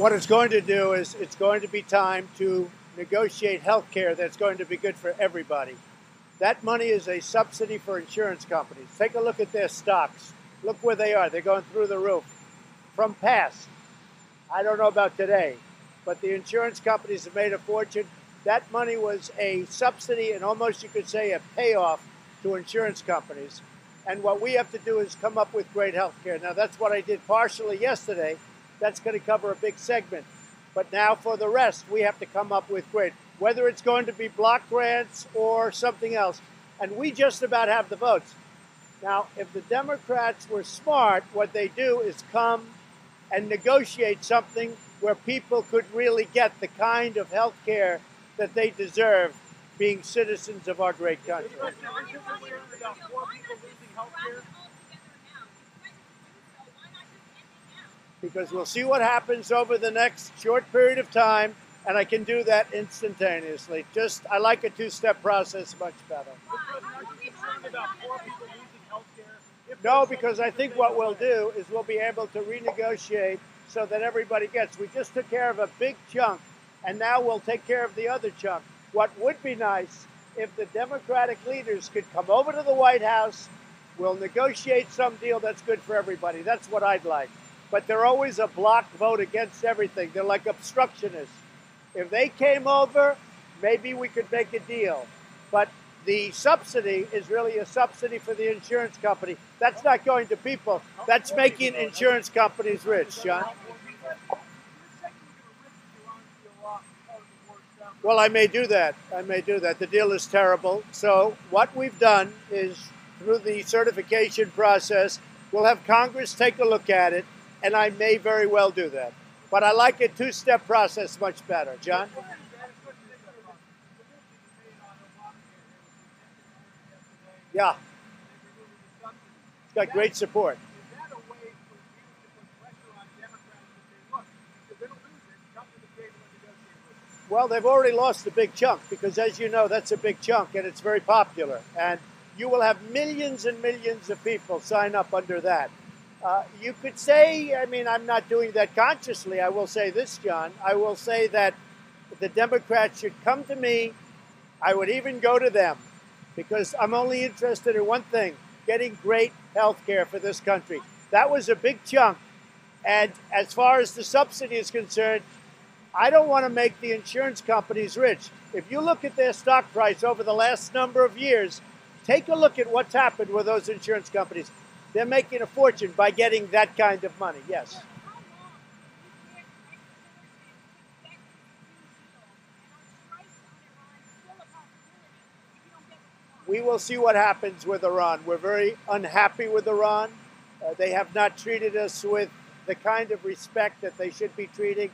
What it's going to do is it's going to be time to negotiate health care that's going to be good for everybody. That money is a subsidy for insurance companies. Take a look at their stocks. Look where they are. They're going through the roof. From past, I don't know about today, but the insurance companies have made a fortune. That money was a subsidy and almost you could say a payoff to insurance companies. And what we have to do is come up with great health care. Now, that's what I did partially yesterday. That's going to cover a big segment. But now for the rest, we have to come up with great, whether it's going to be block grants or something else. And we just about have the votes. Now, if the Democrats were smart, what they do is come and negotiate something where people could really get the kind of health care that they deserve being citizens of our great country. Because we'll see what happens over the next short period of time, and I can do that instantaneously. I like a two-step process much better. No, because I think what we'll do is we'll be able to renegotiate so that everybody gets. We just took care of a big chunk, and now we'll take care of the other chunk. What would be nice if the Democratic leaders could come over to the White House, we'll negotiate some deal that's good for everybody. That's what I'd like. But they're always a block vote against everything. They're like obstructionists. If they came over, maybe we could make a deal. But the subsidy is really a subsidy for the insurance company. That's not going to people. That's making insurance companies rich, John. Well, I may do that. The deal is terrible. So what we've done is, through the certification process, we'll have Congress take a look at it, and I may very well do that. But I like a two-step process much better. John? Yeah. It's got great support. Well, they've already lost a big chunk because, as you know, that's a big chunk and it's very popular. And you will have millions and millions of people sign up under that. You could say, I mean, I'm not doing that consciously. I will say this, John. I will say that the Democrats should come to me. I would even go to them because I'm only interested in one thing, getting great health care for this country. That was a big chunk. And as far as the subsidy is concerned, I don't want to make the insurance companies rich. If you look at their stock price over the last number of years, take a look at what's happened with those insurance companies. They're making a fortune by getting that kind of money, yes. We will see what happens with Iran. We're very unhappy with Iran. They have not treated us with the kind of respect that they should be treating.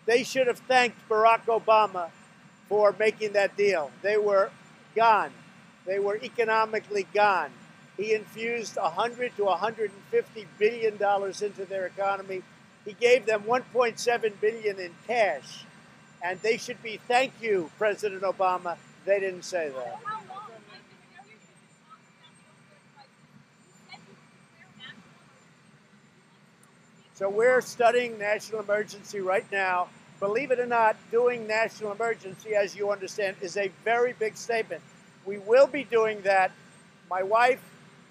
They should have thanked Barack Obama for making that deal. They were gone. They were economically gone. He infused $100 to $150 billion into their economy. He gave them $1.7 billion in cash. And they should be, thank you, President Obama. They didn't say that. So we're studying national emergency right now. Believe it or not, doing national emergency, as you understand, is a very big statement. We will be doing that. My wife,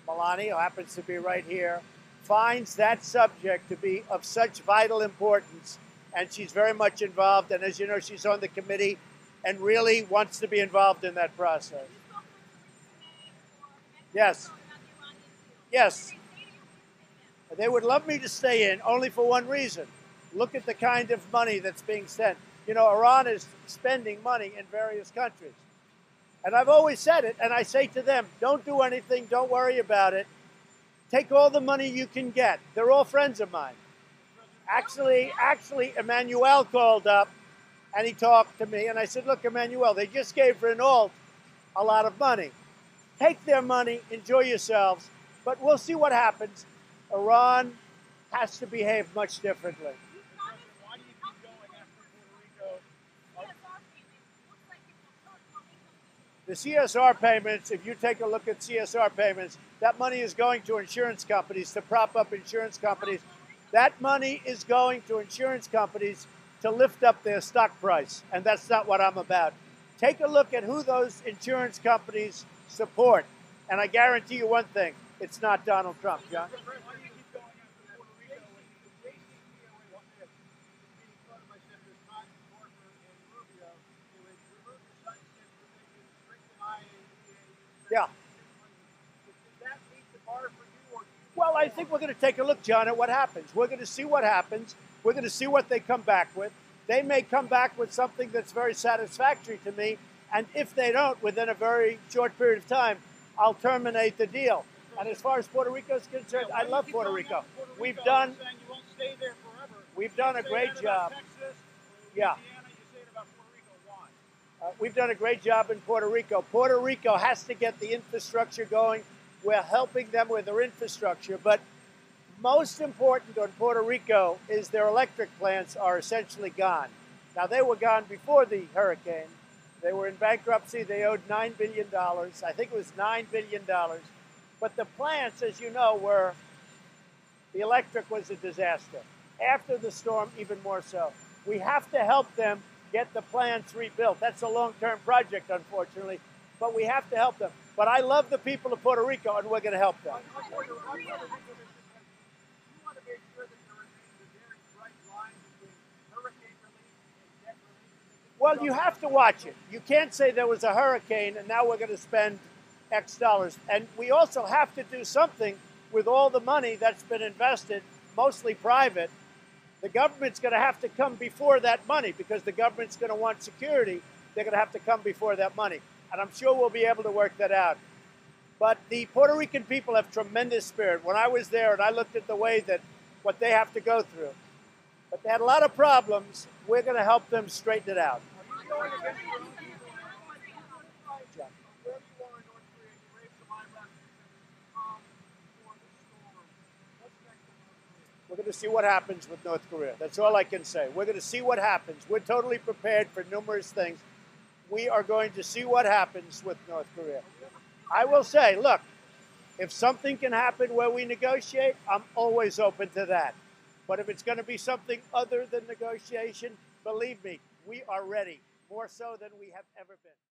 Melania, who happens to be right here, finds that subject to be of such vital importance, and she's very much involved. And as you know, she's on the committee and really wants to be involved in that process. Yes. Yes. They would love me to stay in only for one reason. Look at the kind of money that's being sent. You know, Iran is spending money in various countries. And I've always said it, and I say to them, don't do anything, don't worry about it. Take all the money you can get. They're all friends of mine. Actually, Emmanuel called up, and he talked to me, and I said, look, Emmanuel, they just gave Renault a lot of money. Take their money, enjoy yourselves, but we'll see what happens. Iran has to behave much differently. Why do you keep going after Puerto Rico? The CSR payments, if you take a look at CSR payments, that money is going to insurance companies to prop up insurance companies. That money is going to insurance companies to lift up their stock price, and that's not what I'm about. Take a look at who those insurance companies support, and I guarantee you one thing, it's not Donald Trump, John. Yeah. Well, I think we're going to take a look, John, at what happens. We're going to see what happens. We're going to see what they come back with. They may come back with something that's very satisfactory to me, and if they don't, within a very short period of time, I'll terminate the deal. And as far as Puerto Rico is concerned, I love Puerto Rico. We've done a great job. Yeah. We've done a great job in Puerto Rico. Puerto Rico has to get the infrastructure going. We're helping them with their infrastructure. But most important on Puerto Rico is their electric plants are essentially gone. Now, they were gone before the hurricane. They were in bankruptcy. They owed $9 billion. I think it was $9 billion. But the plants, as you know, the electric was a disaster. After the storm, even more so. We have to help them get the plants rebuilt. That's a long-term project, unfortunately, but we have to help them. But I love the people of Puerto Rico, and we're going to help them. Well, you have to watch it. You can't say there was a hurricane and now we're going to spend X dollars. And we also have to do something with all the money that's been invested, mostly private. The government's going to have to come before that money because the government's going to want security. They're going to have to come before that money. And I'm sure we'll be able to work that out. But the Puerto Rican people have tremendous spirit. When I was there and I looked at the way that what they have to go through, but they had a lot of problems. We're going to help them straighten it out. We're going to see what happens with North Korea. That's all I can say. We're going to see what happens. We're totally prepared for numerous things. We are going to see what happens with North Korea. I will say, look, if something can happen where we negotiate, I'm always open to that. But if it's going to be something other than negotiation, believe me, we are ready, more so than we have ever been.